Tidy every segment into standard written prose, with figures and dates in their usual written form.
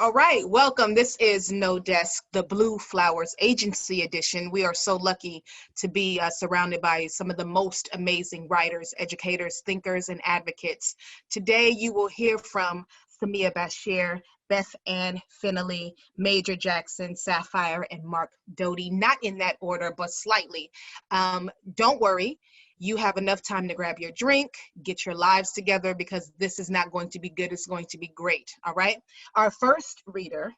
All right, welcome. This is No Desk, the Blue Flowers Agency edition. We are so lucky to be surrounded by some of the most amazing writers, educators, thinkers, and advocates. Today, you will hear from Samiya Bashir, Beth Ann Fennelly, Major Jackson, Sapphire, and Mark Doty. Not in that order, but slightly. Don't worry. You have enough time to grab your drink, get your lives together, because this is not going to be good. It's going to be great. All right. Our first reader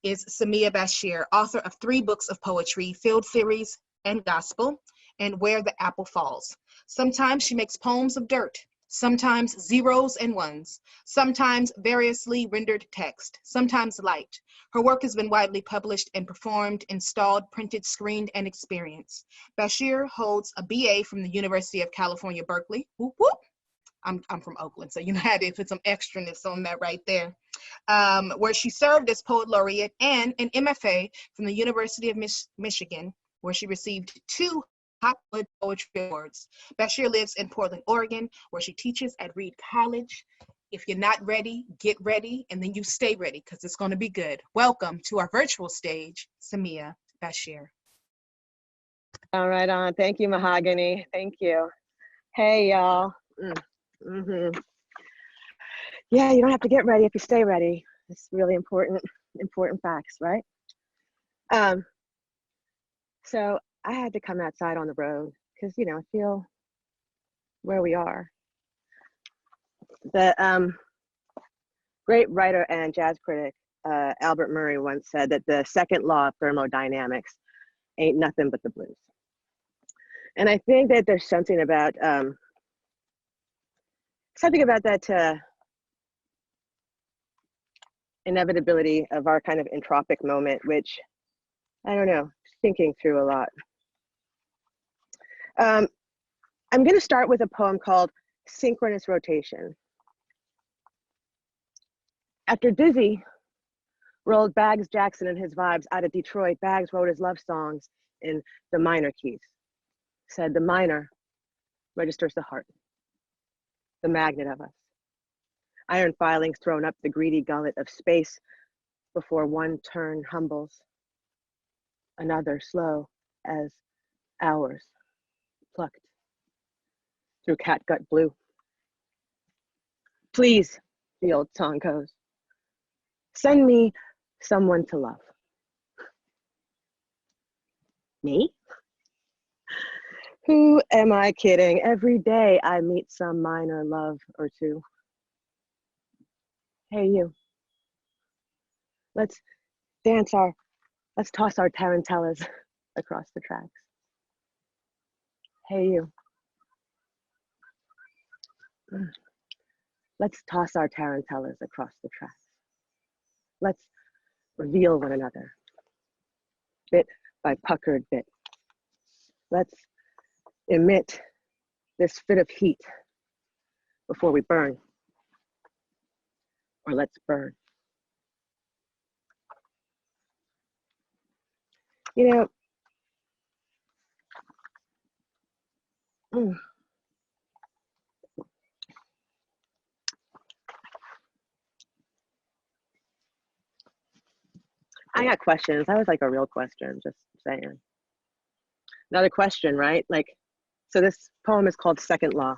is Samiya Bashir, author of 3 books of poetry, Field Theories and Gospel, and Where the Apple Falls. Sometimes she makes poems of dirt, sometimes zeros and ones, sometimes variously rendered text, sometimes light. Her work has been widely published and performed, installed, printed, screened, and experienced. Bashir holds a BA from the University of California, Berkeley. Whoop, whoop. I'm from Oakland, so you know how to put some extraness on that right there. Where she served as poet laureate, and an MFA from the University of Michigan, where she received 2 Hopwood Poetry Awards. Bashir lives in Portland, Oregon, where she teaches at Reed College. If you're not ready, get ready, and then you stay ready, because it's going to be good. Welcome to our virtual stage, Samiya Bashir. All right, on. Thank you, Mahogany. Thank you. Hey, y'all. Yeah, you don't have to get ready if you stay ready. It's really important facts, right? So I had to come outside on the road because, I feel where we are. The great writer and jazz critic Albert Murray once said that the second law of thermodynamics ain't nothing but the blues. And I think that there's something about that inevitability of our kind of entropic moment, which, I don't know, thinking through a lot. I'm going to start with a poem called Synchronous Rotation. After Dizzy rolled Bags Jackson and his vibes out of Detroit, Bags wrote his love songs in the minor keys. Said the minor registers the heart, the magnet of us. Iron filings thrown up the greedy gullet of space before one turn humbles, another slow as hours plucked through catgut blue. Please, the old song goes, send me someone to love. Me? Who am I kidding? Every day I meet some minor love or two. Hey, you. Let's toss our tarantellas across the tracks. Hey, you. Let's toss our tarantellas across the tracks. Let's reveal one another, bit by puckered bit. Let's emit this fit of heat before we burn, or let's burn. I got questions. That was like a real question, just saying. Another question, right? So this poem is called Second Law.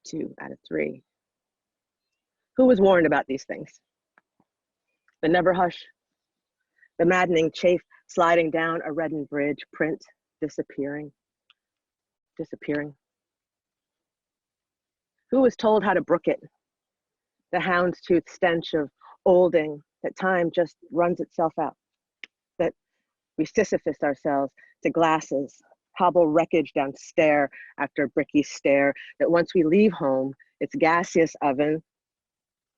2 out of 3. Who was warned about these things? The never hush, the maddening chafe sliding down a reddened bridge, print disappearing. Who was told how to brook it? The houndstooth stench of olding, that time just runs itself out, that we Sisyphus ourselves to glasses, hobble wreckage down stair after bricky stair, that once we leave home, it's gaseous oven.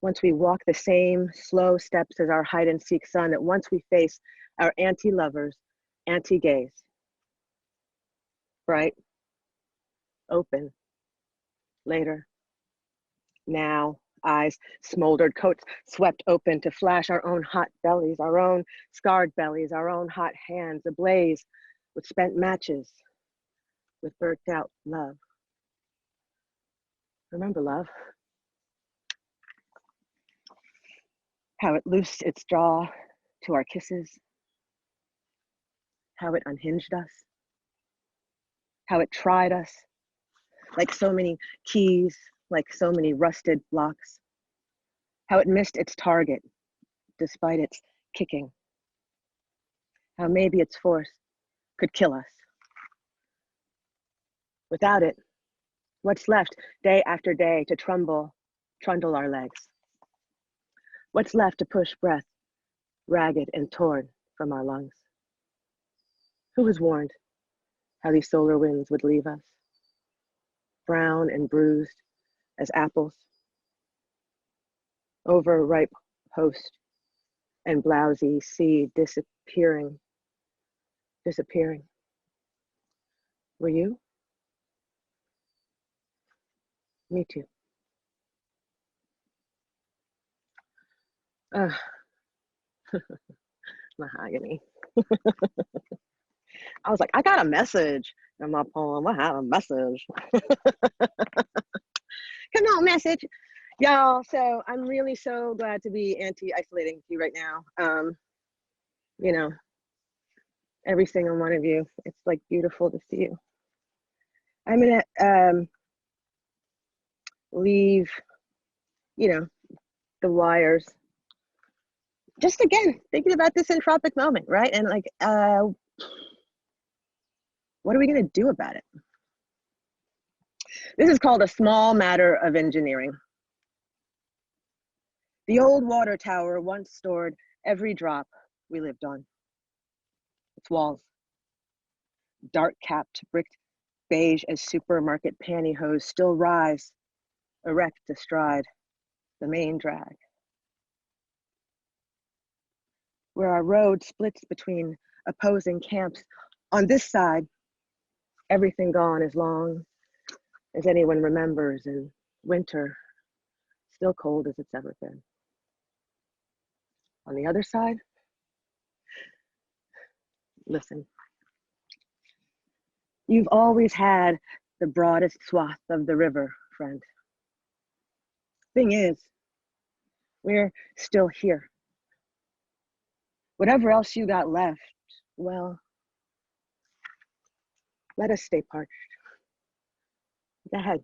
Once we walk the same slow steps as our hide and seek son, that once we face our anti-lovers, anti-gays, bright, open, later, now, eyes smoldered, coats swept open to flash our own hot bellies, our own scarred bellies, our own hot hands ablaze with spent matches, with burnt out love. Remember love? how it loosed its jaw to our kisses, how it unhinged us, how it tried us like so many keys, like so many rusted blocks, how it missed its target despite its kicking, how maybe its force could kill us. Without it, what's left day after day to trundle our legs? What's left to push breath ragged and torn from our lungs? Who was warned how these solar winds would leave us, brown and bruised as apples, overripe host and blousy seed disappearing. Were you? Me too. Mahogany. I was like, I got a message in my poem. I have a message. Come on, message. Y'all, so I'm really so glad to be anti-isolating with you right now. You know, every single one of you. It's like beautiful to see you. I'm gonna leave, you know, the wires. Just again, thinking about this entropic moment, right? And like, what are we gonna do about it? This is called a small matter of engineering. The old water tower once stored every drop we lived on. Its walls, dark-capped, bricked beige as supermarket pantyhose, still rise, erect astride the main drag. Where our road splits between opposing camps, on this side, everything gone as long as anyone remembers, and winter still cold as it's ever been. On the other side, listen. You've always had the broadest swath of the river, friend. Thing is, we're still here. Whatever else you got left, well, let us stay parched. Go ahead.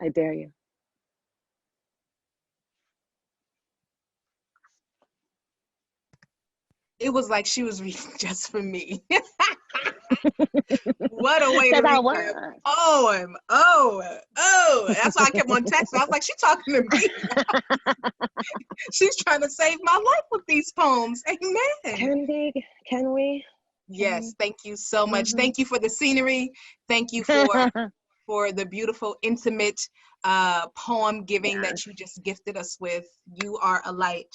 I dare you. It was like she was reading just for me. What a way to read that poem. Oh. That's why I kept on texting. I was like, she's talking to me. She's trying to save my life with these poems. Amen. Can we? Yes, thank you so much. Thank you for the scenery. Thank you for the beautiful, intimate poem giving that you just gifted us with. You are a light.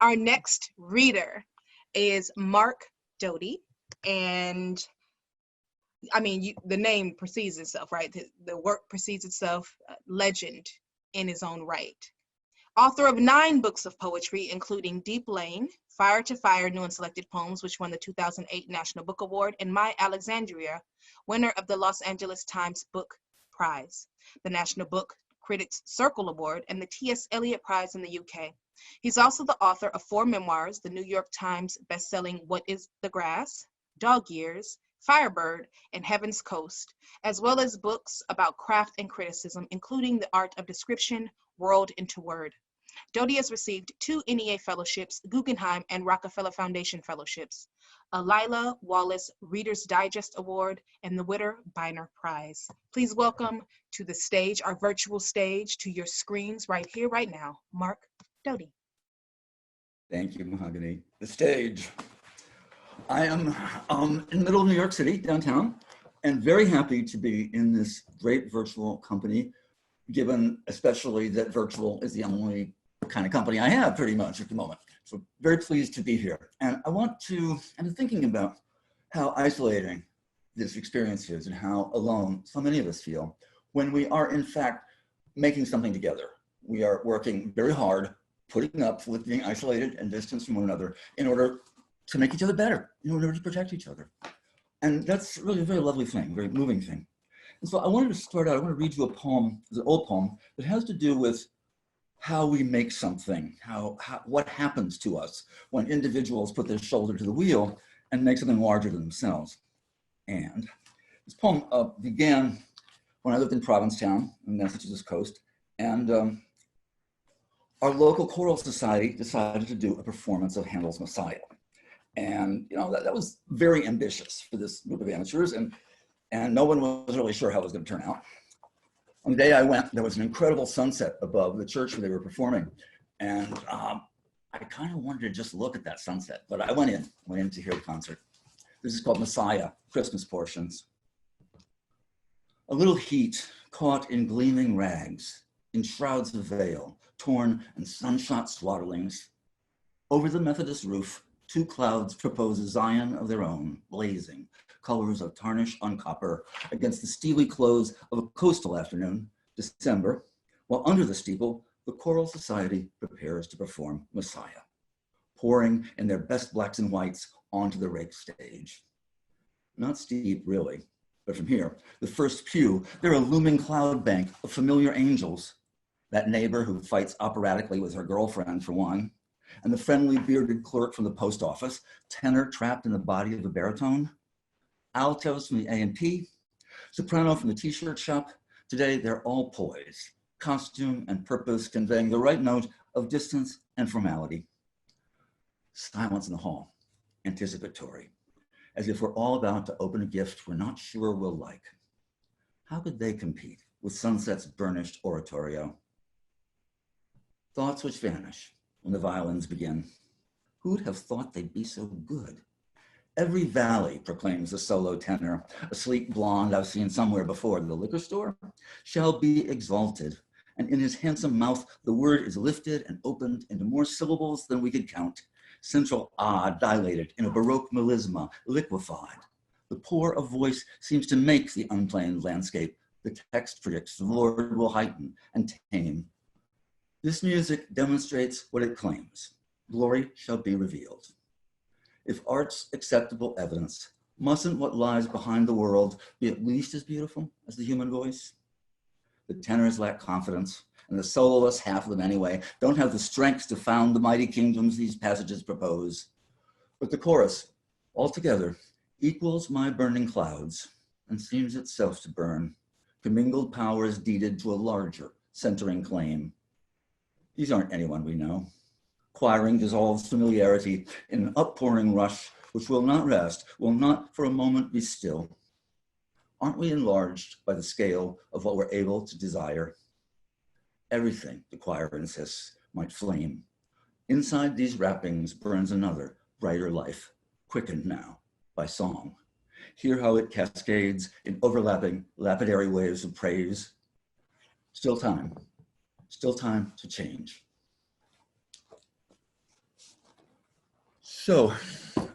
Our next reader is Mark Doty. And I mean, the name precedes itself, right? The work precedes itself, legend in his own right. Author of 9 books of poetry, including Deep Lane, Fire to Fire, New and Selected Poems, which won the 2008 National Book Award, and My Alexandria, winner of the Los Angeles Times Book Prize, the National Book Critics Circle Award, and the T.S. Eliot Prize in the UK. He's also the author of 4 memoirs, the New York Times bestselling What is the Grass?, Dog Years, Firebird, and Heaven's Coast, as well as books about craft and criticism, including The Art of Description, World into Word. Doty has received 2 NEA fellowships, Guggenheim and Rockefeller Foundation fellowships, a Lila Wallace Reader's Digest Award, and the Witter Bynner Prize. Please welcome to the stage, our virtual stage, to your screens right here, right now, Mark Doty. Thank you, Mahogany. The stage. I am in the middle of New York City, downtown, and very happy to be in this great virtual company, given especially that virtual is the only kind of company I have pretty much at the moment. So very pleased to be here. And I'm thinking about how isolating this experience is and how alone so many of us feel when we are in fact making something together. We are working very hard, putting up with being isolated and distanced from one another in order to make each other better, in order to protect each other. And that's really a very lovely thing, a very moving thing. And so I wanted to start out, I want to read you a poem, it's an old poem, that has to do with how we make something, what happens to us when individuals put their shoulder to the wheel and make something larger than themselves. And this poem began when I lived in Provincetown on the Massachusetts coast, and our local choral society decided to do a performance of Handel's Messiah. And that was very ambitious for this group of amateurs, and no one was really sure how it was going to turn out. On the day I went, there was an incredible sunset above the church where they were performing, and I kind of wanted to just look at that sunset, but I went in to hear the concert. This is called Messiah, Christmas Portions. A little heat caught in gleaming rags, in shrouds of veil, torn and sunshot swaddlings. Over the Methodist roof, 2 clouds propose a Zion of their own, blazing, colors of tarnish on copper against the steely close of a coastal afternoon, December, while under the steeple, the choral society prepares to perform Messiah, pouring in their best blacks and whites onto the rake stage. Not steep, really, but from here, the first pew, they're a looming cloud bank of familiar angels, that neighbor who fights operatically with her girlfriend for one, and the friendly bearded clerk from the post office, tenor trapped in the body of a baritone, altos from the A&P, soprano from the t-shirt shop. Today, they're all poised, costume and purpose conveying the right note of distance and formality. Silence in the hall, anticipatory, as if we're all about to open a gift we're not sure we'll like. How could they compete with Sunset's burnished oratorio? Thoughts which vanish when the violins begin. Who'd have thought they'd be so good? Every valley, proclaims the solo tenor, a sleek blonde I've seen somewhere before, the liquor store, shall be exalted. And in his handsome mouth, the word is lifted and opened into more syllables than we could count. Central ah dilated in a Baroque melisma, liquefied. The pour of voice seems to make the unplanned landscape. The text predicts the Lord will heighten and tame. This music demonstrates what it claims. Glory shall be revealed. If art's acceptable evidence, mustn't what lies behind the world be at least as beautiful as the human voice? The tenors lack confidence, and the soloists, half of them anyway, don't have the strength to found the mighty kingdoms these passages propose. But the chorus, altogether, equals my burning clouds and seems itself to burn, commingled powers deeded to a larger, centering claim. These aren't anyone we know. Choiring dissolves familiarity in an uppouring rush, which will not rest, will not for a moment be still. Aren't we enlarged by the scale of what we're able to desire? Everything, the choir insists, might flame. Inside these wrappings burns another, brighter life, quickened now by song. Hear how it cascades in overlapping, lapidary waves of praise. Still time to change. So,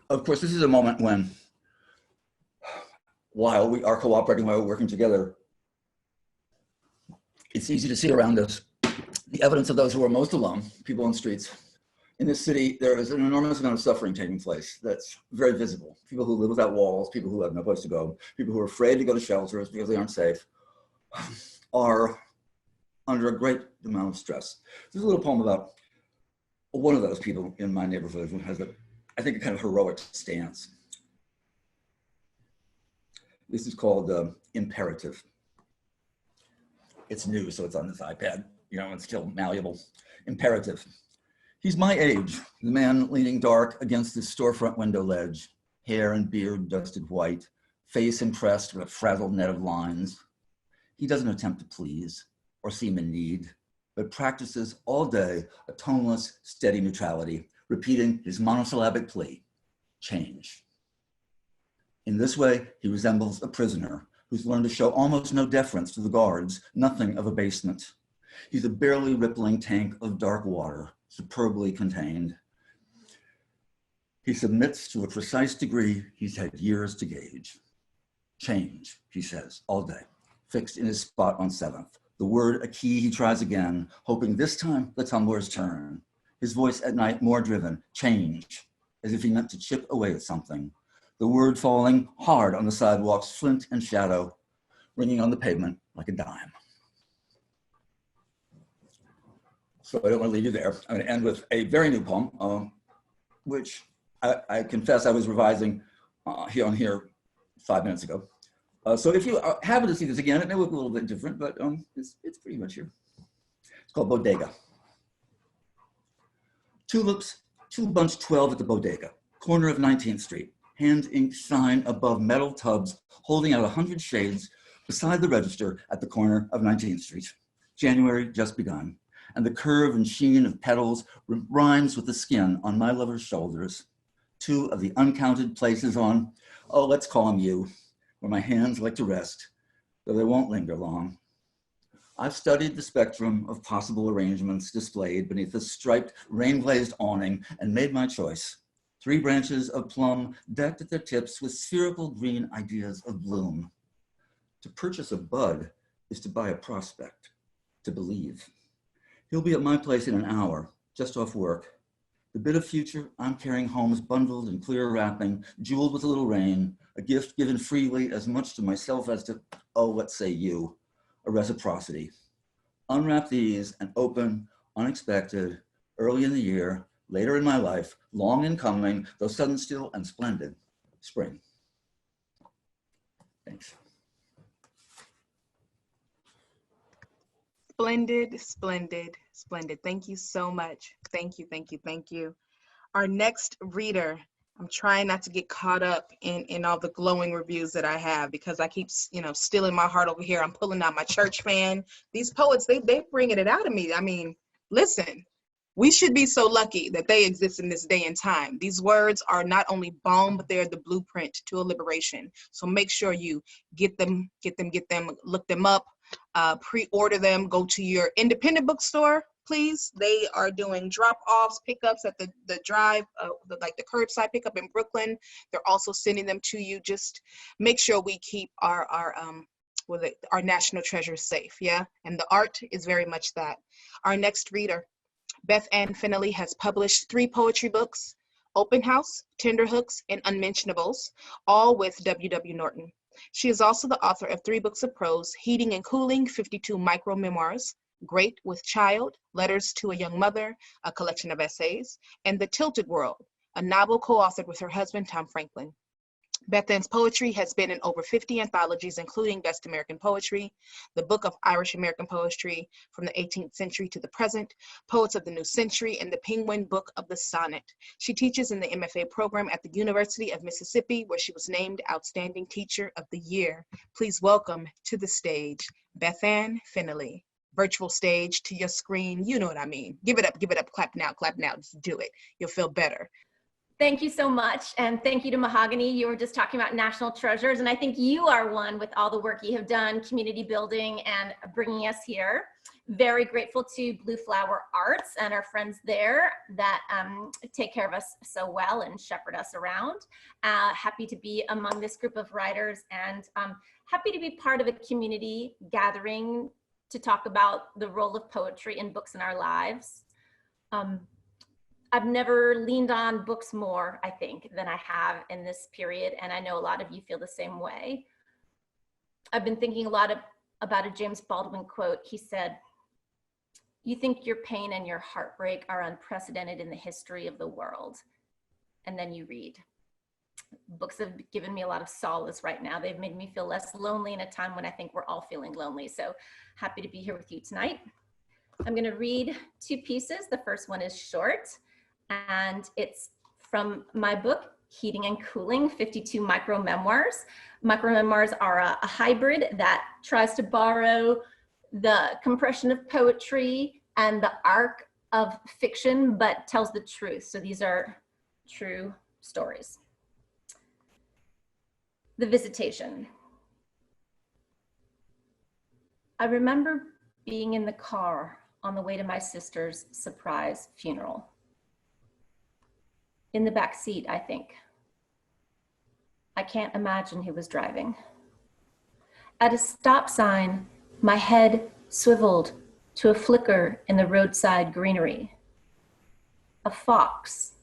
of course, this is a moment when, while we are cooperating, while we're working together, it's easy to see around us the evidence of those who are most alone, people on the streets. In this city, there is an enormous amount of suffering taking place that's very visible. People who live without walls, people who have no place to go, people who are afraid to go to shelters because they aren't safe, are under a great amount of stress. There's a little poem about one of those people in my neighborhood who has I think a kind of heroic stance. This is called Imperative. It's new, so it's on this iPad, it's still malleable. Imperative. He's my age, the man leaning dark against the storefront window ledge, hair and beard dusted white, face impressed with a frazzled net of lines. He doesn't attempt to please or seem in need, but practices all day a toneless, steady neutrality, repeating his monosyllabic plea, change. In this way, he resembles a prisoner who's learned to show almost no deference to the guards, nothing of abasement. He's a barely rippling tank of dark water, superbly contained. He submits to a precise degree he's had years to gauge. Change, he says, all day, fixed in his spot on 7th. The word a key, he tries again, hoping this time the tumblers turn. His voice at night more driven, change, as if he meant to chip away at something. The word falling hard on the sidewalks, flint and shadow, ringing on the pavement like a dime. So I don't want to leave you there. I'm going to end with a very new poem, which I confess I was revising here 5 minutes ago. So if you happen to see this again, it may look a little bit different, but it's pretty much here. It's called Bodega. Tulips, 2 bunch 12 at the Bodega, corner of 19th Street. Hand ink sign above metal tubs holding out 100 shades beside the register at the corner of 19th Street. January just begun, and the curve and sheen of petals rhymes with the skin on my lover's shoulders. 2 of the uncounted places on, oh, let's call them you, where my hands like to rest, though they won't linger long. I've studied the spectrum of possible arrangements displayed beneath the striped, rain-glazed awning and made my choice. 3 branches of plum decked at their tips with spherical green ideas of bloom. To purchase a bud is to buy a prospect, to believe. He'll be at my place in an hour, just off work. The bit of future I'm carrying home is bundled in clear wrapping, jeweled with a little rain, a gift given freely as much to myself as to, oh, let's say you, a reciprocity. Unwrap these and open, unexpected, early in the year, later in my life, long in coming, though sudden still and splendid, spring. Thanks. Splendid, splendid, splendid. Thank you so much. Thank you, thank you, thank you. Our next reader, I'm trying not to get caught up in all the glowing reviews that I have because I keep, stealing my heart over here. I'm pulling out my church fan. These poets, they bringing it out of me. I mean, listen, we should be so lucky that they exist in this day and time. These words are not only balm, but they're the blueprint to a liberation. So make sure you get them, look them up, pre-order them, go to your independent bookstore, please. They are doing drop-offs, pickups at the drive, like the curbside pickup in Brooklyn. They're also sending them to you. Just make sure we keep our national treasures safe, yeah? And the art is very much that. Our next reader, Beth Ann Fennelly, has published 3 poetry books, Open House, Tenderhooks, and Unmentionables, all with W.W. Norton. She is also the author of 3 books of prose, Heating and Cooling, 52 micro-memoirs, Great with Child, Letters to a Young Mother, a collection of essays, and The Tilted World, a novel co-authored with her husband, Tom Franklin. Beth Ann's poetry has been in over 50 anthologies, including Best American Poetry, the Book of Irish American Poetry from the 18th Century to the Present, Poets of the New Century, and the Penguin Book of the Sonnet. She teaches in the MFA program at the University of Mississippi, where she was named Outstanding Teacher of the Year. Please welcome to the stage, Beth Ann Fennelly. Virtual stage to your screen, you know what I mean. Give it up, clap now, just do it. You'll feel better. Thank you so much. And thank you to Mahogany. You were just talking about national treasures. And I think you are one with all the work you have done, community building and bringing us here. Very grateful to Blue Flower Arts and our friends there that take care of us so well and shepherd us around. Happy to be among this group of writers and happy to be part of a community gathering to talk about the role of poetry in books in our lives. I've never leaned on books more, I think, than I have in this period, and I know a lot of you feel the same way. I've been thinking a lot about a James Baldwin quote. He said, "You think your pain and your heartbreak are unprecedented in the history of the world, and then you read." Books have given me a lot of solace right now. They've made me feel less lonely in a time when I think we're all feeling lonely. So happy to be here with you tonight. I'm going to read 2 pieces. The first one is short, and it's from my book, Heating and Cooling, 52 Micro-Memoirs. Micro-memoirs are a hybrid that tries to borrow the compression of poetry and the arc of fiction, but tells the truth. So these are true stories. The Visitation. I remember being in the car on the way to my sister's surprise funeral. In the back seat, I think. I can't imagine who was driving. At a stop sign, my head swiveled to a flicker in the roadside greenery. A fox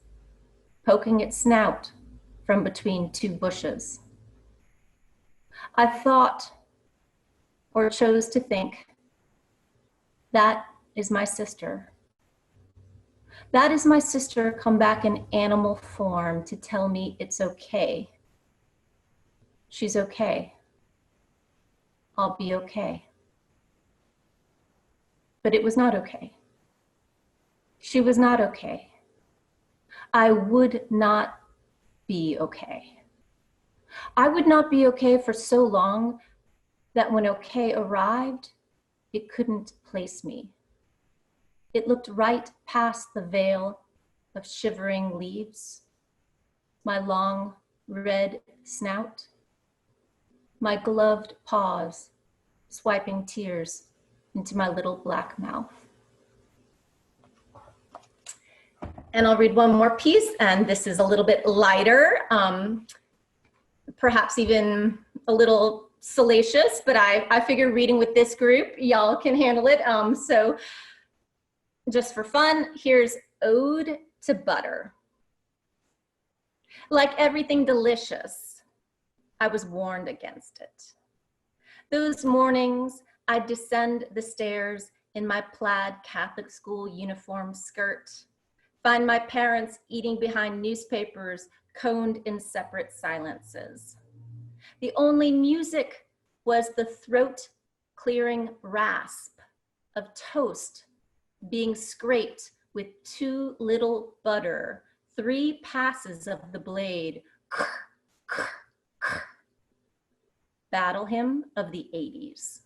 poking its snout from between 2 bushes. I thought, or chose to think, that is my sister That is my sister come back in animal form to tell me it's okay. She's okay. I'll be okay. But it was not okay. She was not okay. I would not be okay. I would not be okay for so long that when okay arrived, it couldn't place me. It looked right past the veil of shivering leaves, my long red snout, my gloved paws swiping tears into my little black mouth. And I'll read one more piece, and this is a little bit lighter, perhaps even a little salacious, but I figure reading with this group, y'all can handle it. So just for fun, here's Ode to Butter. Like everything delicious, I was warned against it. Those mornings, I'd descend the stairs in my plaid Catholic school uniform skirt, find my parents eating behind newspapers coned in separate silences. The only music was the throat-clearing rasp of toast being scraped with too little butter, 3 passes of the blade. Battle hymn of the 80s.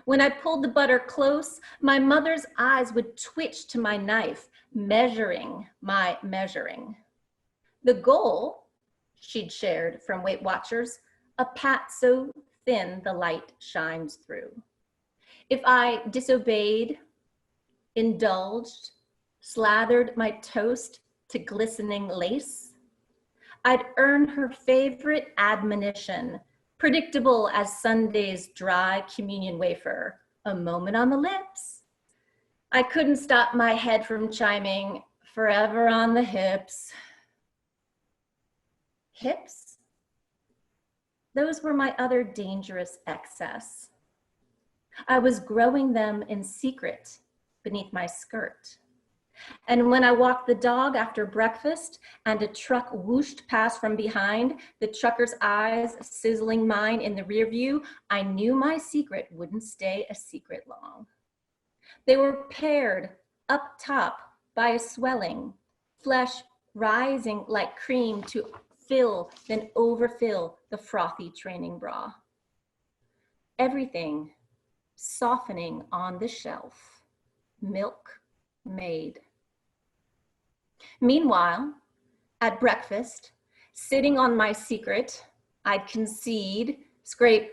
When I pulled the butter close, my mother's eyes would twitch to my knife, measuring my measuring. The goal, she'd shared from Weight Watchers, a pat so thin the light shines through. If I disobeyed, indulged, slathered my toast to glistening lace, I'd earn her favorite admonition, predictable as Sunday's dry communion wafer, a moment on the lips. I couldn't stop my head from chiming, forever on the hips. Hips? Those were my other dangerous excess. I was growing them in secret beneath my skirt. And when I walked the dog after breakfast and a truck whooshed past from behind, the trucker's eyes sizzling mine in the rear view, I knew my secret wouldn't stay a secret long. They were paired up top by a swelling, flesh rising like cream to fill, then overfill the frothy training bra. Everything softening on the shelf, milk made. Meanwhile, at breakfast, sitting on my secret, I'd concede, scrape,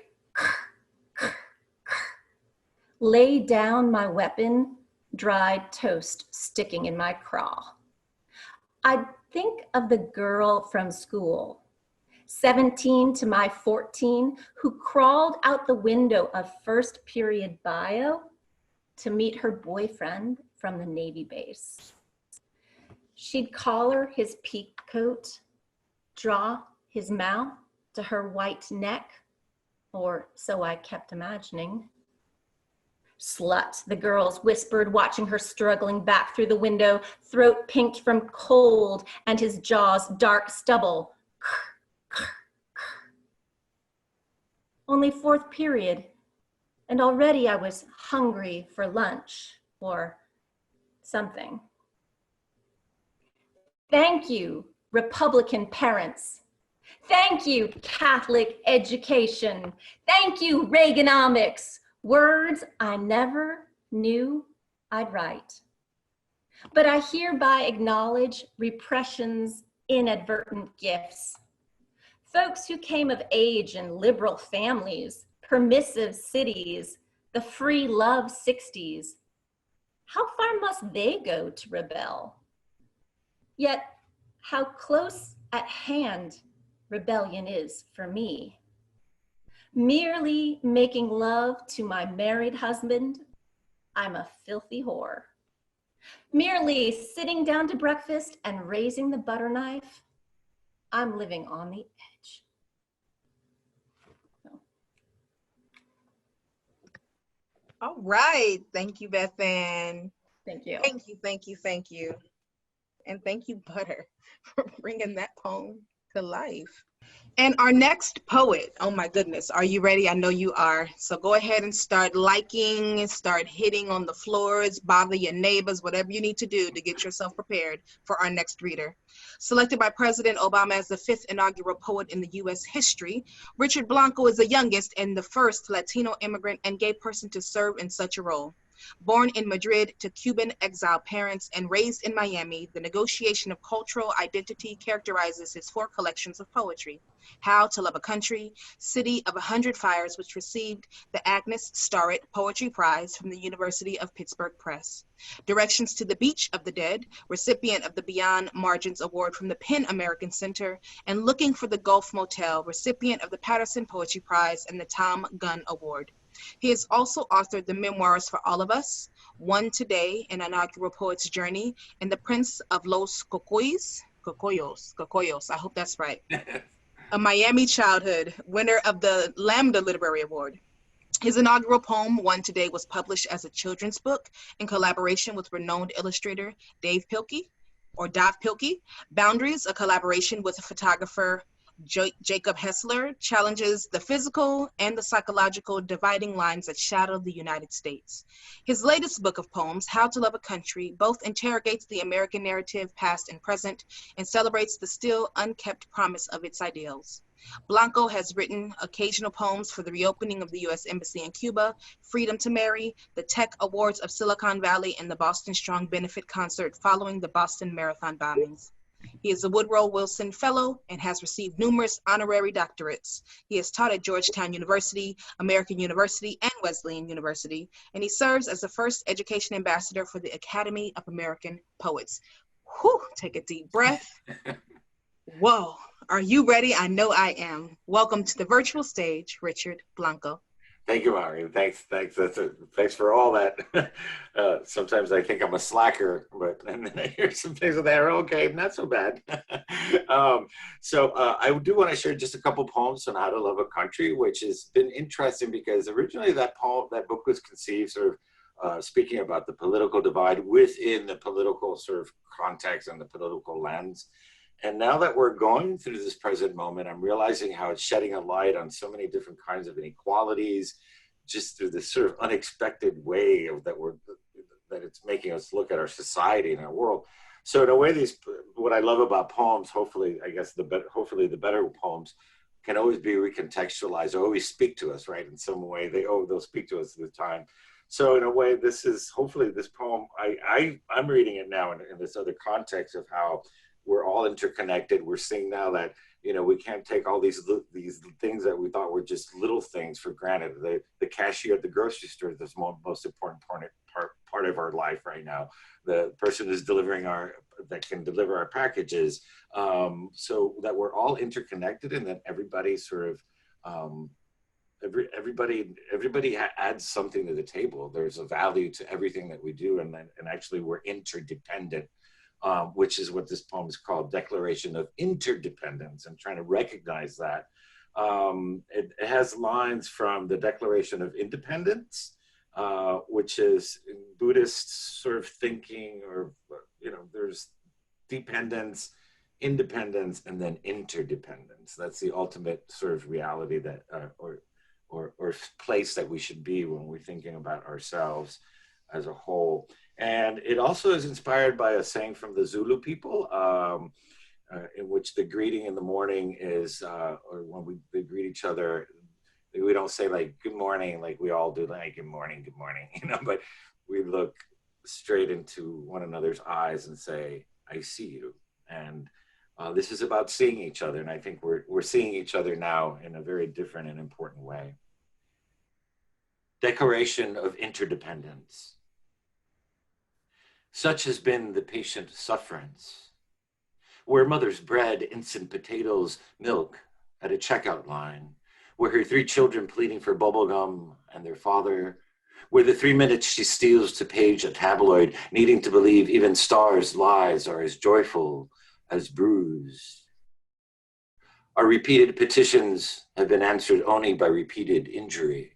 lay down my weapon, dried toast sticking in my craw. I'd think of the girl from school, 17 to my 14, who crawled out the window of first period bio to meet her boyfriend from the Navy base. She'd collar his peak coat, draw his mouth to her white neck, or so I kept imagining. Slut, the girls whispered, watching her struggling back through the window, throat pink from cold and his jaws dark stubble. Only 4th period, and already I was hungry for lunch or something. Thank you, Republican parents. Thank you, Catholic education. Thank you, Reaganomics. Words I never knew I'd write. But I hereby acknowledge repression's inadvertent gifts. Folks who came of age in liberal families, permissive cities, the free love 60s. How far must they go to rebel? Yet how close at hand rebellion is for me. Merely making love to my married husband, I'm a filthy whore. Merely sitting down to breakfast and raising the butter knife, I'm living on the edge. All right. Thank you, Beth Ann. Thank you. Thank you, thank you, thank you. And thank you, Butter, for bringing that poem to life. And our next poet, oh my goodness, are you ready? I know you are. So go ahead and start liking and start hitting on the floors, bother your neighbors, whatever you need to do to get yourself prepared for our next reader. Selected by President Obama as the 5th inaugural poet in the U.S. history, Richard Blanco is the youngest and the first Latino immigrant and gay person to serve in such a role. Born in Madrid to Cuban exile parents and raised in Miami, the negotiation of cultural identity characterizes his 4 collections of poetry: How to Love a Country, City of 100 Fires, which received the Agnes Starrett Poetry Prize from the University of Pittsburgh Press; Directions to the Beach of the Dead, recipient of the Beyond Margins Award from the PEN American Center; and Looking for the Gulf Motel, recipient of the Patterson Poetry Prize and the Tom Gunn Award. He has also authored the memoirs For All of Us, One Today, An Inaugural Poet's Journey, and The Prince of Los Cocoyos, I hope that's right. A Miami Childhood, winner of the Lambda Literary Award. His inaugural poem, One Today, was published as a children's book in collaboration with renowned illustrator Dave Pilkey. Boundaries, a collaboration with photographer Jacob Hessler, challenges the physical and the psychological dividing lines that shadow the United States. His latest book of poems, How to Love a Country, both interrogates the American narrative, past and present, and celebrates the still unkept promise of its ideals. Blanco has written occasional poems for the reopening of the U.S. Embassy in Cuba, Freedom to Marry, the Tech Awards of Silicon Valley, and the Boston Strong benefit concert following the Boston Marathon bombings. He is a Woodrow Wilson Fellow and has received numerous honorary doctorates. He has taught at Georgetown University, American University, and Wesleyan University, and he serves as the first education ambassador for the Academy of American Poets. Whew, take a deep breath. Whoa, are you ready? I know I am. Welcome to the virtual stage, Richard Blanco. Thank you, Maureen. Thanks. Thanks for all that. Sometimes I think I'm a slacker, but and then I hear some things that are okay, not so bad. So I do want to share just a couple poems on how to love a country, which has been interesting because originally that book was conceived sort of speaking about the political divide within the political sort of context and the political lens. And now that we're going through this present moment, I'm realizing how it's shedding a light on so many different kinds of inequalities, just through this sort of unexpected way of that it's making us look at our society and our world. So in a way, what I love about poems, hopefully, I guess hopefully the better poems can always be recontextualized, or always speak to us, right? In some way, they'll speak to us at the time. So in a way, hopefully this poem, I'm reading it now in this other context of how we're all interconnected. We're seeing now that, we can't take all these things that we thought were just little things for granted. The cashier at the grocery store is the most important part of our life right now. The person who's that can deliver our packages. So that we're all interconnected, and that everybody sort of, everybody adds something to the table. There's a value to everything that we do, and actually we're interdependent. Which is what this poem is called, Declaration of Interdependence, and trying to recognize that. It has lines from the Declaration of Independence, which is in Buddhist sort of thinking, or, there's dependence, independence, and then interdependence. That's the ultimate sort of reality that, or place that we should be when we're thinking about ourselves as a whole. And it also is inspired by a saying from the Zulu people, in which the greeting in the morning is, or when we greet each other, we don't say like, good morning, like we all do, like, good morning, but we look straight into one another's eyes and say, I see you. And this is about seeing each other. And I think we're seeing each other now in a very different and important way. Declaration of Interdependence. Such has been the patient sufferance, where mothers bred instant potatoes, milk at a checkout line, where her 3 children pleading for bubblegum and their father, where the 3 minutes she steals to page a tabloid, needing to believe even stars' lies are as joyful as bruised. Our repeated petitions have been answered only by repeated injury.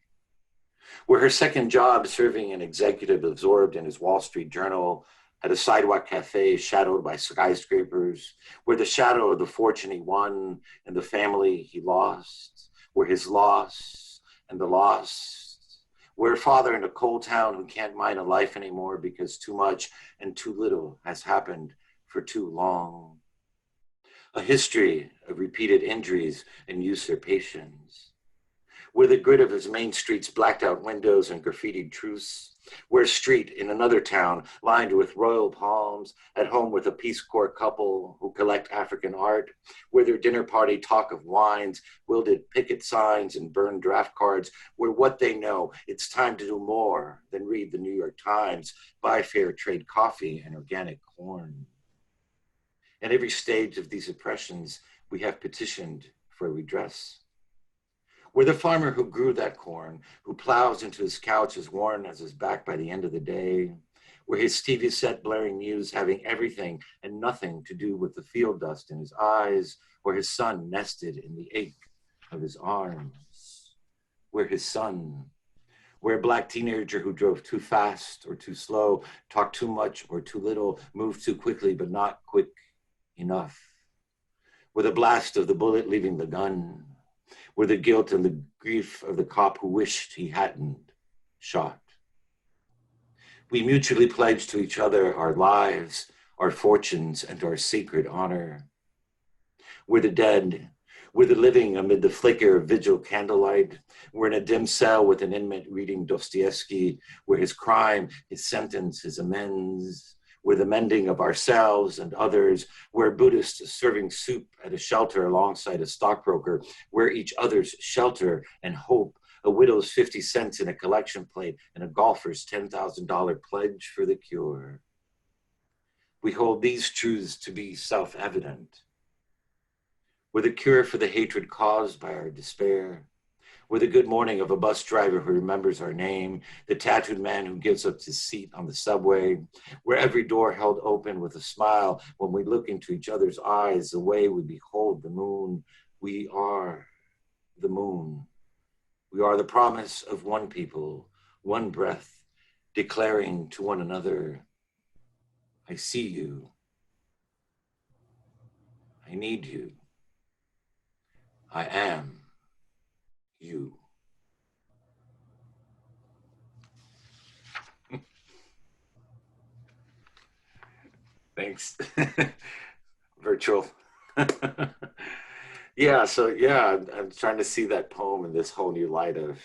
where her second job, serving an executive absorbed in his Wall Street Journal, at a sidewalk cafe shadowed by skyscrapers, where the shadow of the fortune he won and the family he lost, where his loss and the lost, where a father in a coal town who can't mind a life anymore because too much and too little has happened for too long. A history of repeated injuries and usurpations, where the grid of his main street's blacked out windows and graffitied truths, where a street in another town lined with royal palms, at home with a Peace Corps couple who collect African art, where their dinner party talk of wines, wielded picket signs and burned draft cards, where what they know, it's time to do more than read the New York Times, buy fair trade coffee and organic corn. At every stage of these oppressions, we have petitioned for redress. Where the farmer who grew that corn, who plows into his couch as worn as his back by the end of the day, where his TV set blaring news having everything and nothing to do with the field dust in his eyes, where his son nested in the ache of his arms, where his son, where a Black teenager who drove too fast or too slow, talked too much or too little, moved too quickly but not quick enough, where the blast of the bullet leaving the gun, where the guilt and the grief of the cop who wished he hadn't shot. We mutually pledge to each other our lives, our fortunes, and our sacred honor. We're the dead, we're the living amid the flicker of vigil candlelight. We're in a dim cell with an inmate reading Dostoevsky, where his crime, his sentence, his amends, we're the mending of ourselves and others. We're Buddhists serving soup at a shelter alongside a stockbroker. We're each other's shelter and hope. A widow's 50 cents in a collection plate and a golfer's $10,000 pledge for the cure. We hold these truths to be self-evident. We're the cure for the hatred caused by our despair. We're the good morning of a bus driver who remembers our name, the tattooed man who gives up his seat on the subway. We're every door held open with a smile when we look into each other's eyes, the way we behold the moon. We are the moon. We are the promise of one people, one breath, declaring to one another, I see you. I need you. I am you. Thanks. Virtual. Yeah, so yeah, I'm trying to see that poem in this whole new light of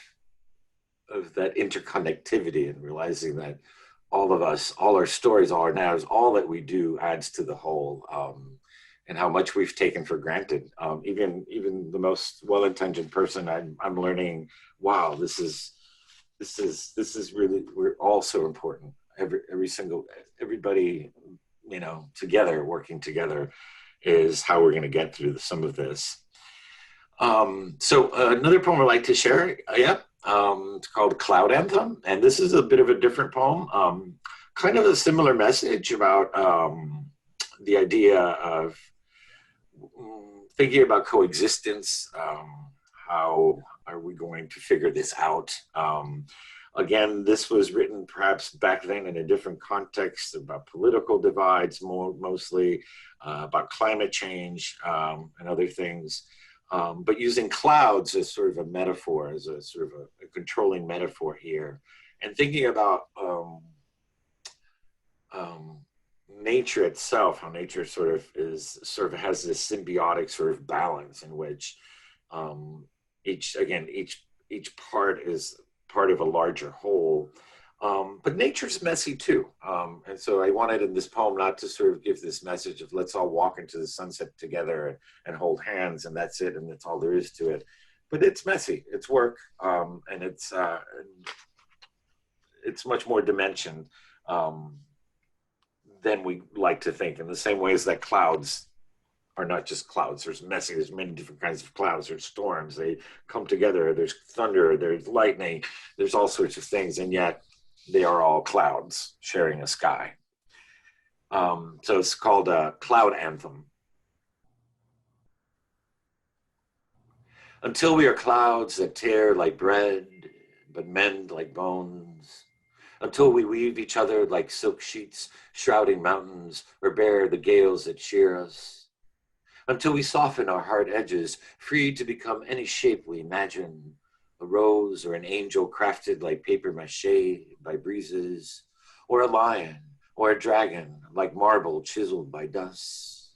that interconnectivity and realizing that all of us, all our stories, all our narratives, all that we do adds to the whole, and how much we've taken for granted. Even the most well-intentioned person, I'm learning, wow, this is really, we're all so important. Everybody, you know, together, working together is how we're going to get through some of this. So another poem I'd like to share, it's called Cloud Anthem, and this is a bit of a different poem, kind of a similar message about the idea of thinking about coexistence. How are we going to figure this out? Again, this was written perhaps back then in a different context about political divides, mostly about climate change and other things, but using clouds as sort of a metaphor, as a sort of a controlling metaphor here, and thinking about nature itself, how nature sort of has this symbiotic sort of balance in which each part is part of a larger whole. But nature's messy too. And so I wanted in this poem not to sort of give this message of let's all walk into the sunset together and hold hands and that's it and that's all there is to it. But it's messy, it's work, and it's much more dimension than we like to think, in the same ways that clouds are not just clouds. There's many different kinds of clouds. There's storms, they come together, there's thunder, there's lightning, there's all sorts of things, and yet they are all clouds sharing a sky. So it's called a Cloud Anthem. Until we are clouds that tear like bread, but mend like bones. Until we weave each other like silk sheets, shrouding mountains, or bear the gales that shear us. Until we soften our hard edges, free to become any shape we imagine, a rose or an angel crafted like paper mache by breezes, or a lion or a dragon like marble chiseled by dust.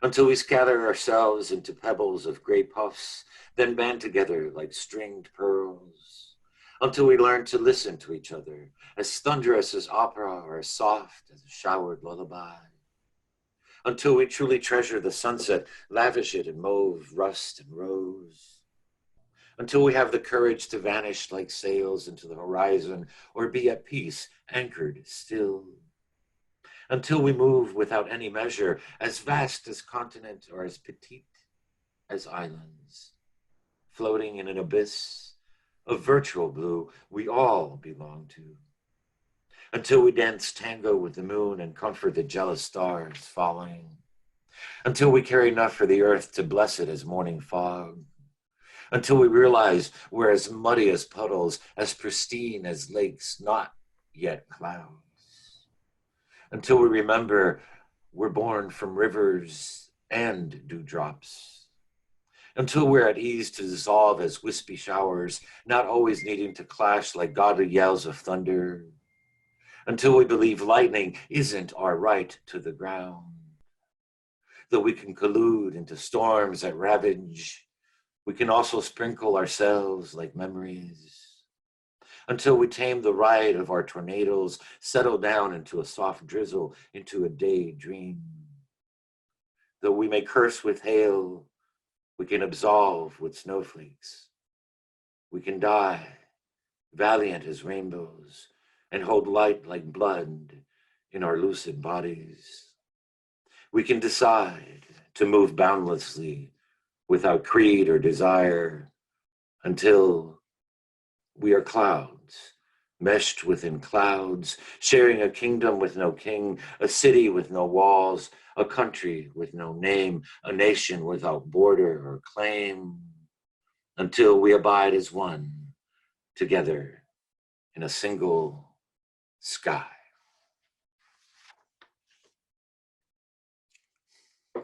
Until we scatter ourselves into pebbles of gray puffs, then band together like stringed pearls. Until we learn to listen to each other, as thunderous as opera or as soft as a showered lullaby. Until we truly treasure the sunset, lavish it in mauve, rust, and rose. Until we have the courage to vanish like sails into the horizon, or be at peace, anchored still. Until we move without any measure, as vast as continent or as petite as islands, floating in an abyss of virtual blue we all belong to. Until we dance tango with the moon and comfort the jealous stars falling. Until we care enough for the earth to bless it as morning fog. Until we realize we're as muddy as puddles, as pristine as lakes, not yet clouds. Until we remember we're born from rivers and dewdrops. Until we're at ease to dissolve as wispy showers, not always needing to clash like godly yells of thunder. Until we believe lightning isn't our right to the ground. Though we can collude into storms that ravage, we can also sprinkle ourselves like memories. Until we tame the ride of our tornadoes, settle down into a soft drizzle, into a daydream. Though we may curse with hail, we can absolve with snowflakes. We can die, valiant as rainbows, and hold light like blood in our lucid bodies. We can decide to move boundlessly without creed or desire until we are clouds, meshed within clouds, sharing a kingdom with no king, a city with no walls, a country with no name, a nation without border or claim, until we abide as one, together in a single sky.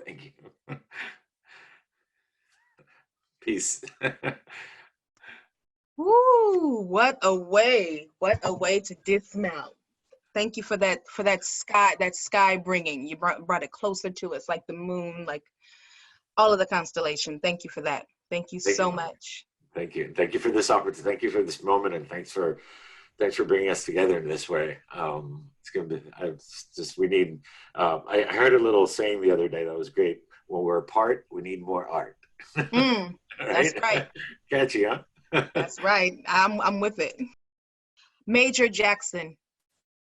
Thank you. Peace. Woo, what a way to dismount. Thank you for that sky bringing. You brought it closer to us, like the moon, like all of the constellation. Thank you for that. Thank you so much. Thank you. Thank you for this opportunity. Thank you for this moment, and thanks for bringing us together in this way. It's gonna be. We need. I heard a little saying the other day that was great. When we're apart, we need more art. Right? That's right. Catchy, huh? That's right. I'm with it. Major Jackson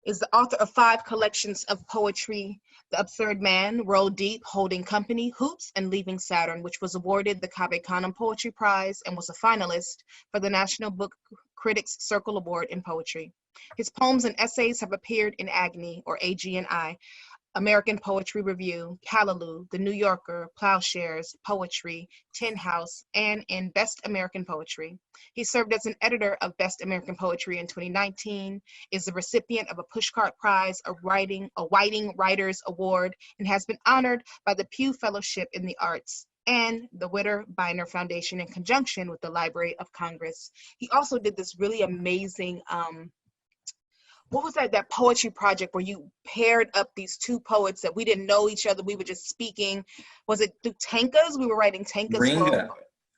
is the author of 5 collections of poetry: The Absurd Man, Roll Deep, Holding Company, Hoops, and Leaving Saturn, which was awarded the Cave Canem Poetry Prize and was a finalist for the National Book Critics Circle Award in Poetry. His poems and essays have appeared in Agni, or AGNI, American Poetry Review, Callaloo, The New Yorker, Plowshares, Poetry, Tin House, and in Best American Poetry. He served as an editor of Best American Poetry in 2019, is the recipient of a Pushcart Prize, a Whiting Writers Award, and has been honored by the Pew Fellowship in the Arts and the Witter Bynner Foundation in conjunction with the Library of Congress. He also did this really amazing what was that poetry project where you paired up these 2 poets that we didn't know each other, we were just speaking? Was it through Tankas? We were writing Tankas Ringa.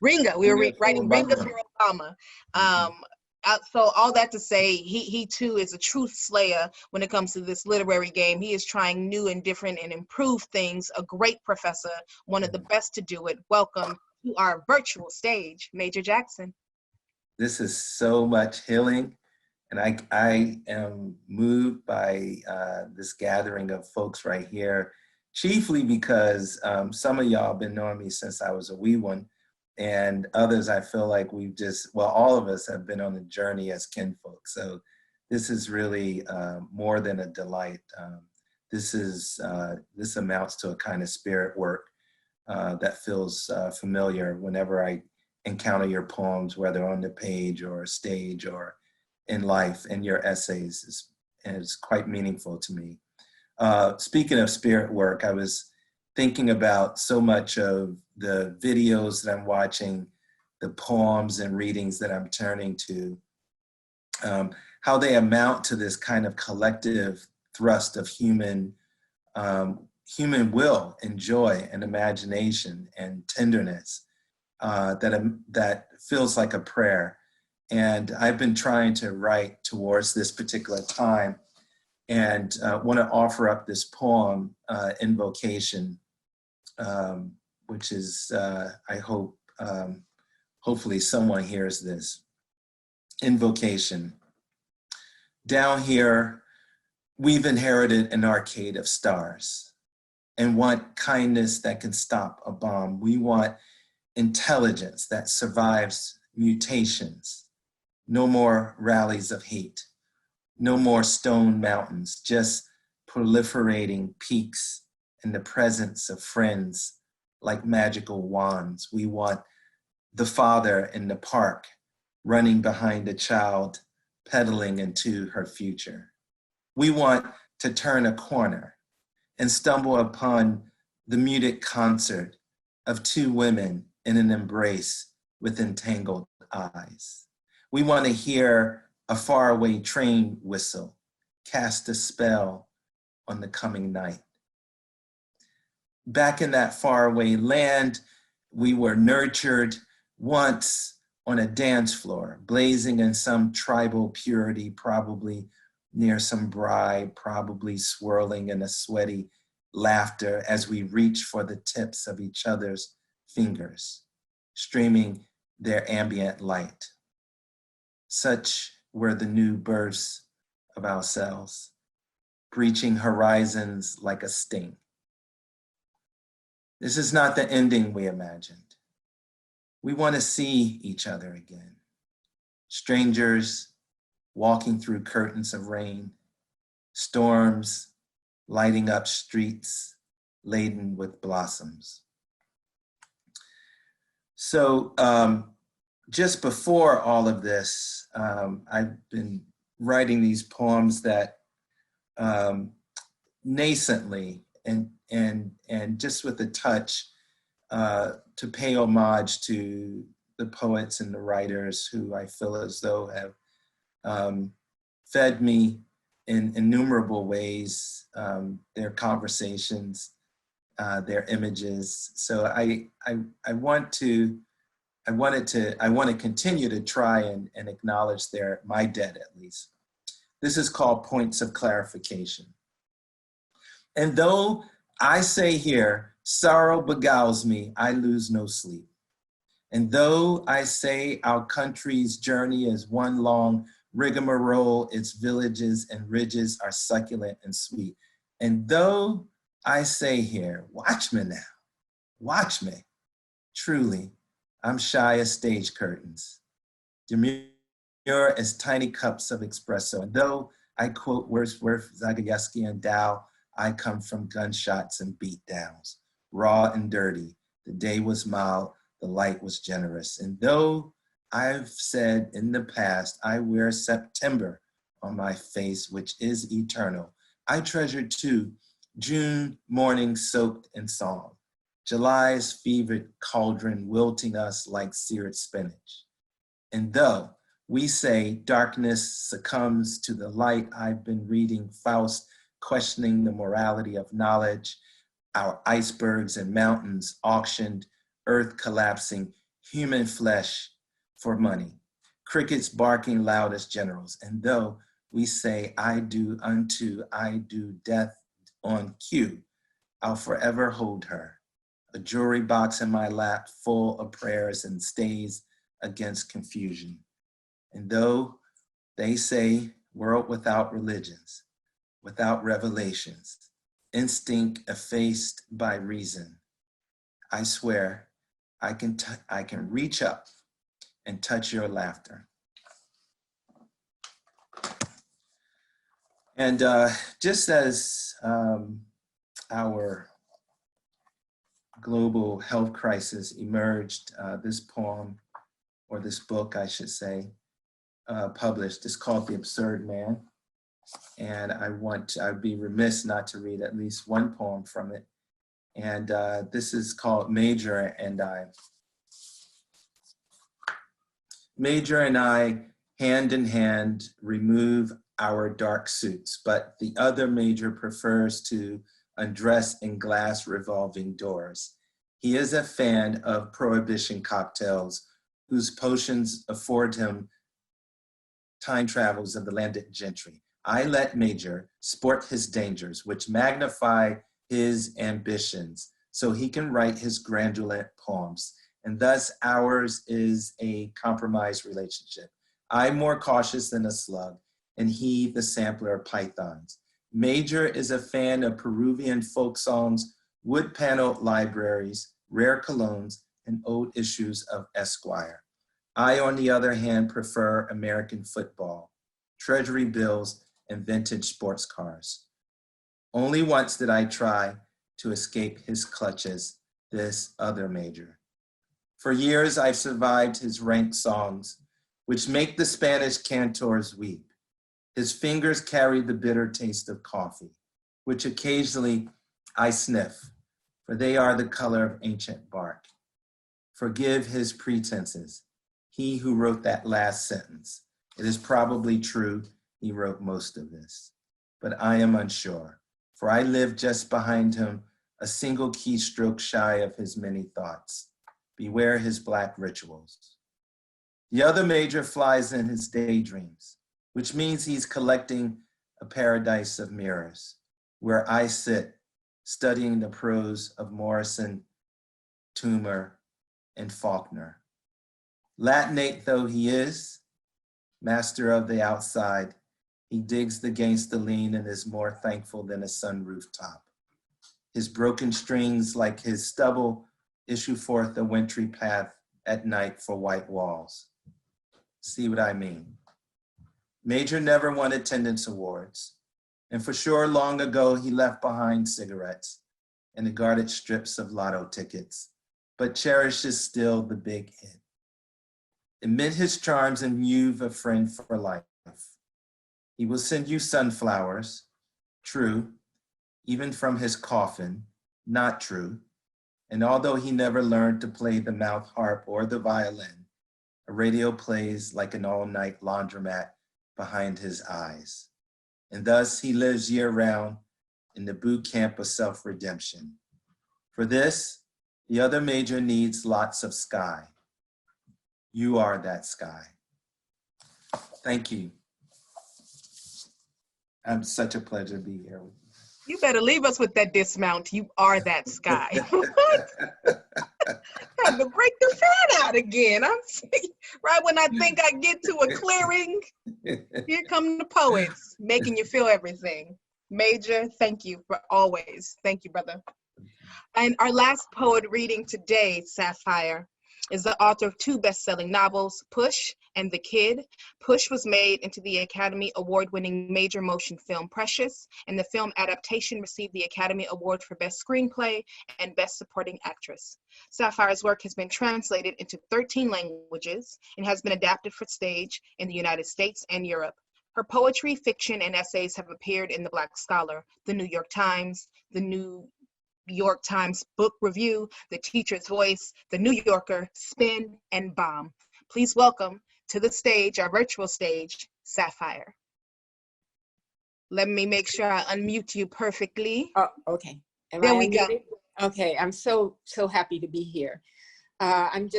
Ringa. We were writing Ringas for Obama. So all that to say, he too is a truth slayer when it comes to this literary game. He is trying new and different and improved things. A great professor, one of the best to do it. Welcome to our virtual stage, Major Jackson. This is so much healing. And I am moved by this gathering of folks right here, chiefly because some of y'all been knowing me since I was a wee one, and others I feel like all of us have been on a journey as kinfolk. So this is really more than a delight. This amounts to a kind of spirit work that feels familiar whenever I encounter your poems, whether on the page or a stage or in life, and your essays is quite meaningful to me. Speaking of spirit work, I was thinking about so much of the videos that I'm watching, the poems and readings that I'm turning to, how they amount to this kind of collective thrust of human will and joy and imagination and tenderness that feels like a prayer. And I've been trying to write towards this particular time, and want to offer up this poem, Invocation, which is, I hope, hopefully someone hears this. Invocation. Down here, we've inherited an arcade of stars and want kindness that can stop a bomb. We want intelligence that survives mutations. No more rallies of hate. No more stone mountains, just proliferating peaks in the presence of friends like magical wands. We want the father in the park running behind a child, pedaling into her future. We want to turn a corner and stumble upon the muted concert of two women in an embrace with entangled eyes. We want to hear a faraway train whistle cast a spell on the coming night. Back in that faraway land, we were nurtured once on a dance floor, blazing in some tribal purity, probably near some bride, probably swirling in a sweaty laughter as we reach for the tips of each other's fingers, streaming their ambient light. Such were the new births of ourselves, breaching horizons like a sting. This is not the ending we imagined. We want to see each other again. Strangers walking through curtains of rain, storms lighting up streets laden with blossoms. So just before all of this, I've been writing these poems that nascently and just with a touch to pay homage to the poets and the writers who I feel as though have fed me in innumerable ways, their conversations, their images. So I want to continue to try and acknowledge my debt at least. This is called Points of Clarification. And though I say here, sorrow beguiles me, I lose no sleep. And though I say our country's journey is one long rigmarole, its villages and ridges are succulent and sweet. And though I say here, watch me now, watch me, truly, I'm shy as stage curtains, demure as tiny cups of espresso. And though I quote Wordsworth, Zagajewski, and Dow, I come from gunshots and beatdowns, raw and dirty. The day was mild, the light was generous. And though I've said in the past, I wear September on my face, which is eternal, I treasure too June morning soaked in song, July's fevered cauldron wilting us like seared spinach. And though we say darkness succumbs to the light, I've been reading Faust, questioning the morality of knowledge, our icebergs and mountains auctioned, earth collapsing, human flesh for money, crickets barking loud as generals. And though we say, I do death on cue, I'll forever hold her, a jewelry box in my lap full of prayers and stays against confusion. And though they say world without religions, without revelations, instinct effaced by reason, I swear I can reach up and touch your laughter. And just as our global health crisis emerged, this poem or this book, I should say, published. It's called The Absurd Man. And I'd be remiss not to read at least one poem from it. And this is called Major and I. Major and I, hand in hand, remove our dark suits, but the other Major prefers to undress in glass revolving doors. He is a fan of prohibition cocktails whose potions afford him time travels of the landed gentry. I let Major sport his dangers, which magnify his ambitions, so he can write his grandiloquent poems. And thus ours is a compromised relationship. I'm more cautious than a slug, and he the sampler of pythons. Major is a fan of Peruvian folk songs, wood-paneled libraries, rare colognes, and old issues of Esquire. I, on the other hand, prefer American football, treasury bills, and vintage sports cars. Only once did I try to escape his clutches, this other Major. For years, I've survived his rank songs, which make the Spanish cantors weep. His fingers carry the bitter taste of coffee, which occasionally I sniff, for they are the color of ancient bark. Forgive his pretenses, he who wrote that last sentence. It is probably true he wrote most of this, but I am unsure, for I live just behind him, a single keystroke shy of his many thoughts. Beware his black rituals. The other Major flies in his daydreams, which means he's collecting a paradise of mirrors, where I sit studying the prose of Morrison, Toomer, and Faulkner. Latinate though he is, master of the outside, he digs the gangsta lean and is more thankful than a sunroof top. His broken strings, like his stubble, issue forth a wintry path at night for white walls. See what I mean? Major never won attendance awards, and for sure long ago he left behind cigarettes and the guarded strips of lotto tickets, but cherishes still the big hit. Admit his charms and you've a friend for life. He will send you sunflowers, true, even from his coffin, not true. And although he never learned to play the mouth harp or the violin, a radio plays like an all-night laundromat behind his eyes. And thus he lives year-round in the boot camp of self-redemption. For this, the other Major needs lots of sky. You are that sky. Thank you. It's such a pleasure to be here with you. You better leave us with that dismount. You are that sky. What? Time to break the fan out again. Right when I think I get to a clearing, here come the poets making you feel everything. Major, thank you for always. Thank you, brother. And our last poet reading today, Sapphire, is the author of 2 best-selling novels, Push and The Kid. Push was made into the Academy Award-winning major motion film Precious, and the film adaptation received the Academy Award for Best Screenplay and Best Supporting Actress. Sapphire's work has been translated into 13 languages and has been adapted for stage in the United States and Europe. Her poetry, fiction, and essays have appeared in the Black Scholar, the New York Times, the New York Times Book Review, The Teacher's Voice, The New Yorker, Spin, and Bomb. Please welcome to the stage, our virtual stage, Sapphire. Let me make sure I unmute you perfectly. Oh, okay. There we go. Okay, I'm so happy to be here. I'm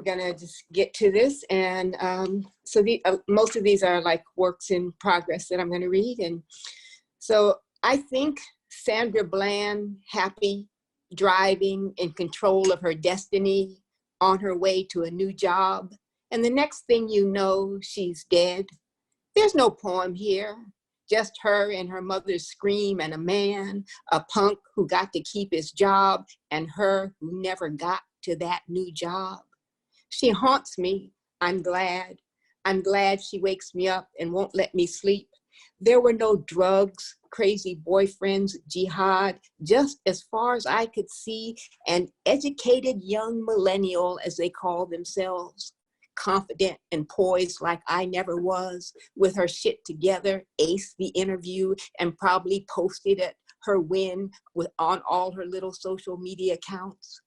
gonna just get to this, and so most of these are like works in progress that I'm gonna read, and so I think Sandra Bland, happy, driving, in control of her destiny, on her way to a new job, and the next thing you know, she's dead. There's no poem here, just her and her mother's scream and a man, a punk who got to keep his job, and her who never got to that new job. She haunts me, I'm glad. I'm glad she wakes me up and won't let me sleep. There were no drugs, crazy boyfriends, jihad, just as far as I could see, an educated young millennial, as they call themselves, confident and poised like I never was, with her shit together, aced the interview, and probably posted it, her win, on all her little social media accounts.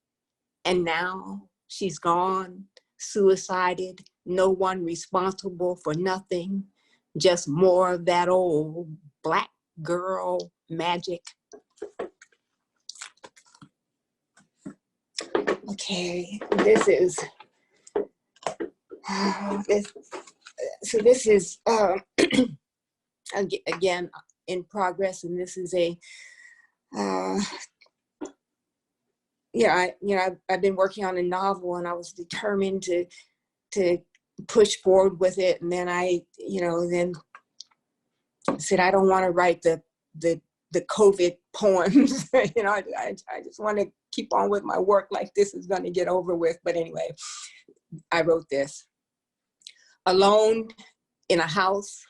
And now she's gone, suicided, no one responsible for nothing, just more of that old Black girl magic. Okay, this is again in progress, and this is a I've been working on a novel, and I was determined to push forward with it, and then then said I don't want to write the COVID poems. I just want to keep on with my work like this is going to get over with. But anyway, I wrote this. Alone in a house,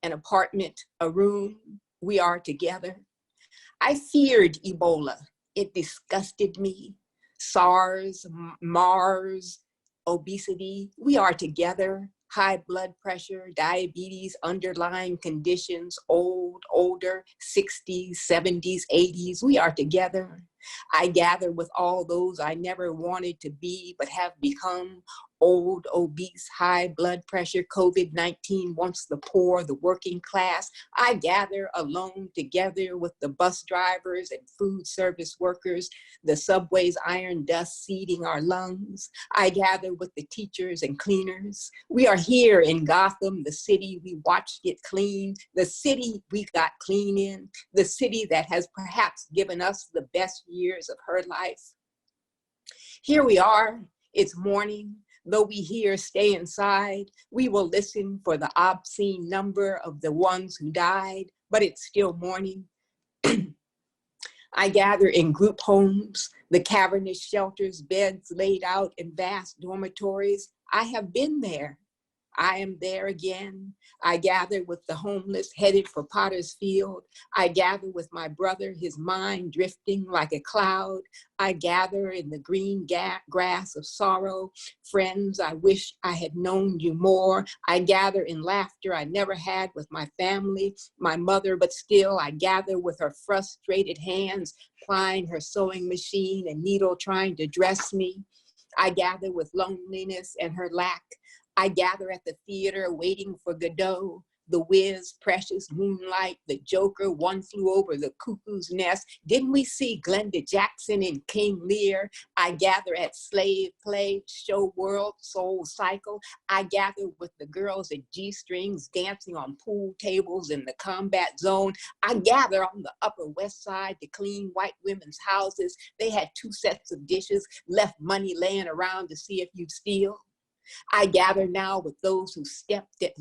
an apartment, a room, we are together. I feared Ebola. It disgusted me. SARS, Mars, obesity, we are together. High blood pressure, diabetes, underlying conditions, old, older, 60s, 70s, 80s, we are together. I gather with all those I never wanted to be, but have become. Old, obese, high blood pressure, COVID-19, once the poor, the working class. I gather alone together with the bus drivers and food service workers, the subway's iron dust seeding our lungs. I gather with the teachers and cleaners. We are here in Gotham, the city we watched get clean, the city we got clean in, the city that has perhaps given us the best years of her life. Here we are, it's morning. Though we here stay inside, we will listen for the obscene number of the ones who died, but it's still morning. I gather in group homes, the cavernous shelters, beds laid out in vast dormitories. I have been there. I am there again. I gather with the homeless headed for Potter's Field. I gather with my brother, his mind drifting like a cloud. I gather in the green grass of sorrow. Friends, I wish I had known you more. I gather in laughter I never had with my family, my mother, but still I gather with her frustrated hands, plying her sewing machine and needle trying to dress me. I gather with loneliness and her lack. I gather at the theater waiting for Godot, The Wiz, Precious, Moonlight, The Joker, One Flew Over the Cuckoo's Nest. Didn't we see Glenda Jackson in King Lear? I gather at Slave Play, Show World, Soul Cycle. I gather with the girls at G-Strings dancing on pool tables in the combat zone. I gather on the Upper West Side to clean white women's houses. They had 2 sets of dishes, left money laying around to see if you'd steal. I gather now with those who snapped at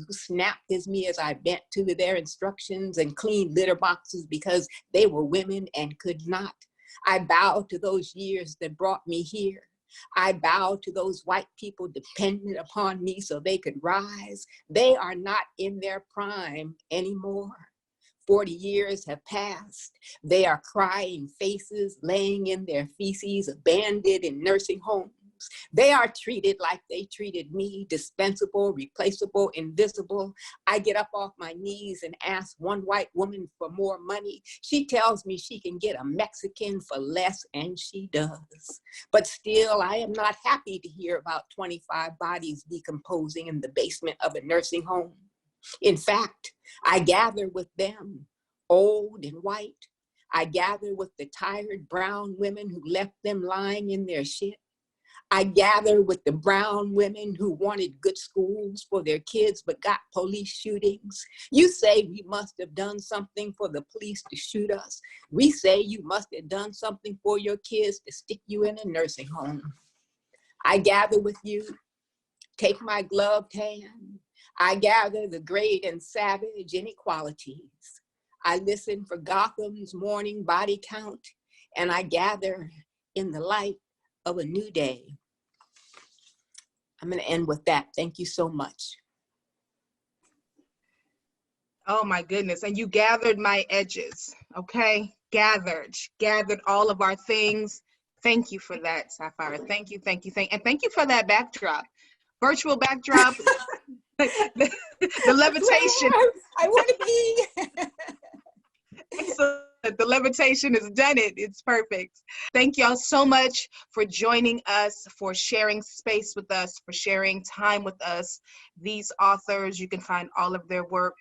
me as I bent to their instructions and cleaned litter boxes because they were women and could not. I bow to those years that brought me here. I bow to those white people dependent upon me so they could rise. They are not in their prime anymore. 40 years have passed. They are crying faces, laying in their feces, abandoned in nursing homes. They are treated like they treated me, dispensable, replaceable, invisible. I get up off my knees and ask one white woman for more money. She tells me she can get a Mexican for less, and she does. But still, I am not happy to hear about 25 bodies decomposing in the basement of a nursing home. In fact, I gather with them, old and white. I gather with the tired brown women who left them lying in their shit. I gather with the brown women who wanted good schools for their kids but got police shootings. You say we must have done something for the police to shoot us. We say you must have done something for your kids to stick you in a nursing home. I gather with you, take my gloved hand. I gather the great and savage inequalities. I listen for Gotham's morning body count, and I gather in the light of a new day. I'm going to end with that. Thank you so much. Oh my goodness. And you gathered my edges, okay? Gathered all of our things. Thank you for that, Sapphire. Thank you. And thank you for that backdrop. Virtual backdrop, the levitation. I want to be. Excellent. The levitation has done it. It's perfect. Thank y'all so much for joining us, for sharing space with us, for sharing time with us. These authors, you can find all of their work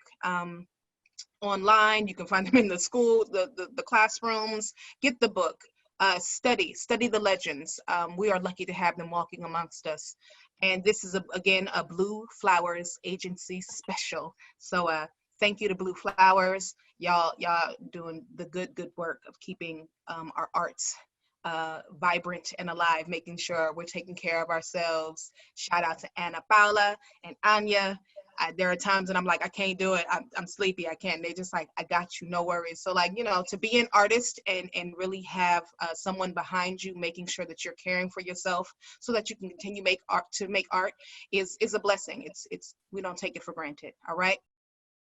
online. You can find them in the school, the classrooms. Get the book. Study the legends. We are lucky to have them walking amongst us. And this is, again, a Blue Flowers Agency special. So thank you to Blue Flowers. Y'all doing the good work of keeping our arts vibrant and alive, making sure we're taking care of ourselves. Shout out to Ana Paula and Anya. There are times when I'm like, I can't do it. I'm sleepy. I can't. They just like, I got you, no worries. So like, you know, to be an artist and really have someone behind you, making sure that you're caring for yourself so that you can continue make art is a blessing. We don't take it for granted. All right.